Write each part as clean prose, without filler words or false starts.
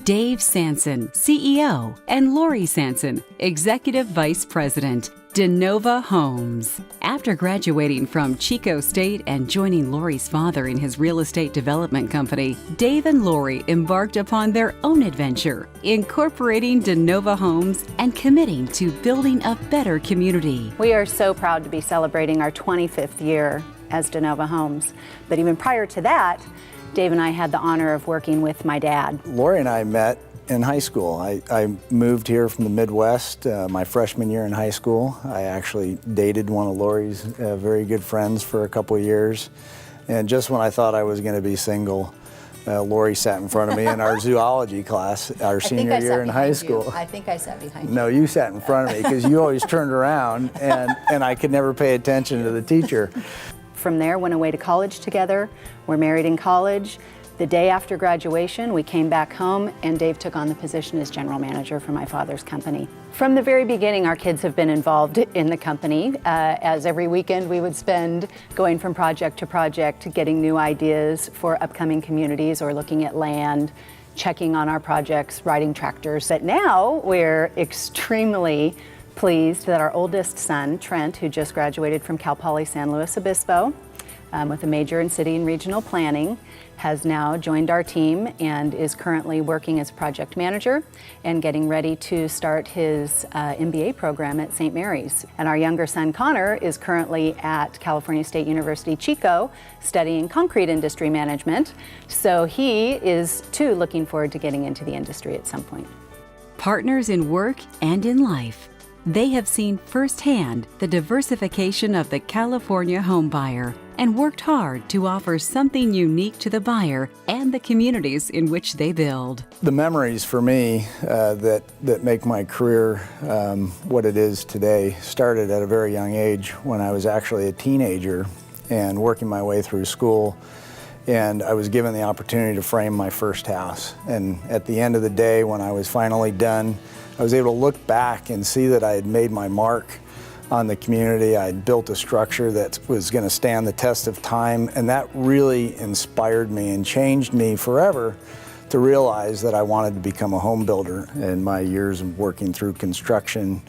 Dave Sanson, CEO, and Lori Sanson, Executive Vice President, DeNova Homes. After graduating from Chico State and joining Lori's father in his real estate development company, Dave and Lori embarked upon their own adventure, incorporating DeNova Homes and committing to building a better community. We are so proud to be celebrating our 25th year as DeNova Homes. But even prior to that, Dave and I had the honor of working with my dad. Lori and I met in high school. I moved here from the Midwest my freshman year in high school. I actually dated one of Lori's very good friends for a couple of years. And just when I thought I was going to be single, Lori sat in front of me in our zoology class, our senior year in high school. I think I sat behind you. No, you sat in front of me because you always turned around and I could never pay attention to the teacher. From there, went away to college together. We're married in college. The day after graduation, we came back home and Dave took on the position as general manager for my father's company. From the very beginning, our kids have been involved in the company, as every weekend we would spend going from project to project, getting new ideas for upcoming communities or looking at land, checking on our projects, riding tractors. But now we're extremely pleased that our oldest son, Trent, who just graduated from Cal Poly San Luis Obispo with a major in city and regional planning, has now joined our team and is currently working as project manager and getting ready to start his MBA program at St. Mary's. And our younger son, Connor, is currently at California State University, Chico, studying concrete industry management. So he is, too, looking forward to getting into the industry at some point. Partners in work and in life. They have seen firsthand the diversification of the California home buyer and worked hard to offer something unique to the buyer and the communities in which they build. The memories for me that make my career what it is today started at a very young age when I was actually a teenager and working my way through school. And I was given the opportunity to frame my first house. And at the end of the day, when I was finally done, I was able to look back and see that I had made my mark on the community. I had built a structure that was going to stand the test of time, and that really inspired me and changed me forever to realize that I wanted to become a home builder. In my years of working through construction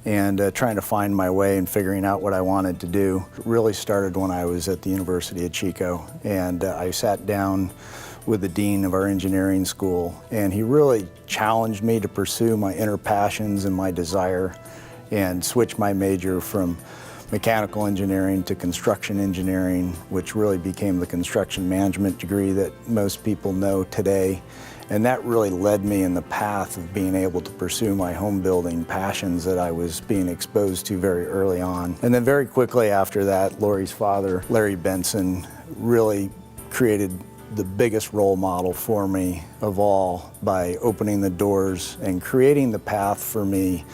and trying to find my way and figuring out what I wanted to do, it really started when I was at the University of Chico, and I sat down with the dean of our engineering school, and he really challenged me to pursue my inner passions and my desire and switch my major from mechanical engineering to construction engineering, which really became the construction management degree that most people know today. And that really led me in the path of being able to pursue my home building passions that I was being exposed to very early on. And then very quickly after that, Lori's father, Larry Benson, really created the biggest role model for me of all by opening the doors and creating the path for me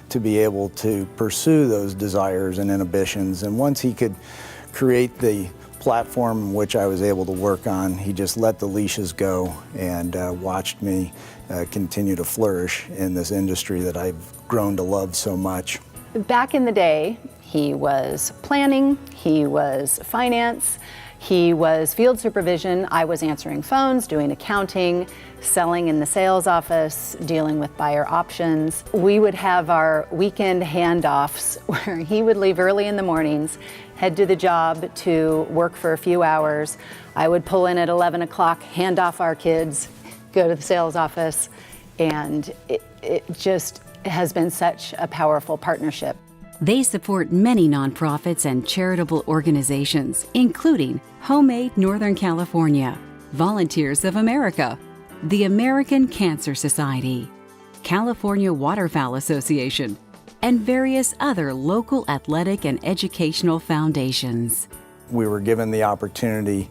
to be able to pursue those desires and inhibitions. And once he could create the platform in which I was able to work on, he just let the leashes go and watched me continue to flourish in this industry that I've grown to love so much. Back in the day, he was planning, he was finance, he was field supervision. I was answering phones, doing accounting, selling in the sales office, dealing with buyer options. We would have our weekend handoffs where he would leave early in the mornings, head to the job to work for a few hours. I would pull in at 11 o'clock, hand off our kids, go to the sales office, and it just has been such a powerful partnership. They support many nonprofits and charitable organizations, including Homemade Northern California, Volunteers of America, the American Cancer Society, California Waterfowl Association, and various other local athletic and educational foundations. We were given the opportunity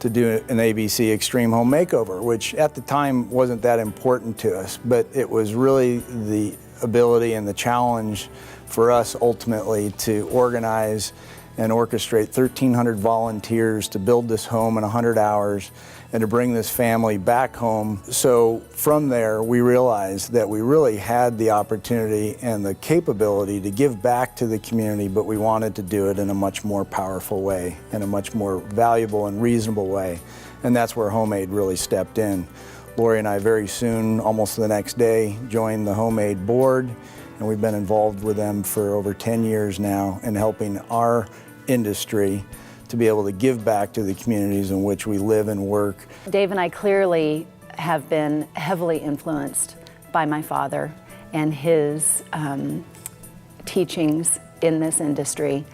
to do an ABC Extreme Home Makeover, which at the time wasn't that important to us, but it was really the ability and the challenge for us ultimately to organize and orchestrate 1,300 volunteers to build this home in 100 hours and to bring this family back home. So from there, we realized that we really had the opportunity and the capability to give back to the community, but we wanted to do it in a much more powerful way, in a much more valuable and reasonable way. And that's where HomeAid really stepped in. Lori and I very soon, almost the next day, joined the HomeAid board, and we've been involved with them for over 10 years now in helping our industry to be able to give back to the communities in which we live and work. Dave and I clearly have been heavily influenced by my father and his teachings in this industry.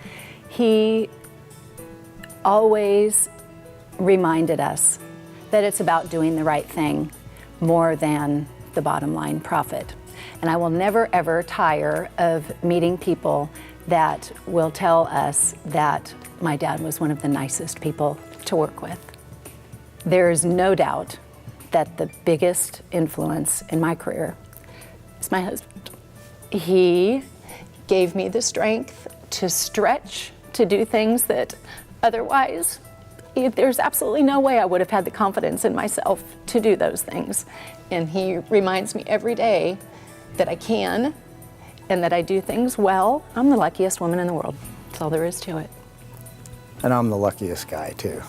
He always reminded us that it's about doing the right thing more than the bottom line profit. And I will never ever tire of meeting people that will tell us that my dad was one of the nicest people to work with. There's no doubt that the biggest influence in my career is my husband. He gave me the strength to stretch, to do things that otherwise, there's absolutely no way I would have had the confidence in myself to do those things. And he reminds me every day that I can and that I do things well. I'm the luckiest woman in the world. That's all there is to it. And I'm the luckiest guy too.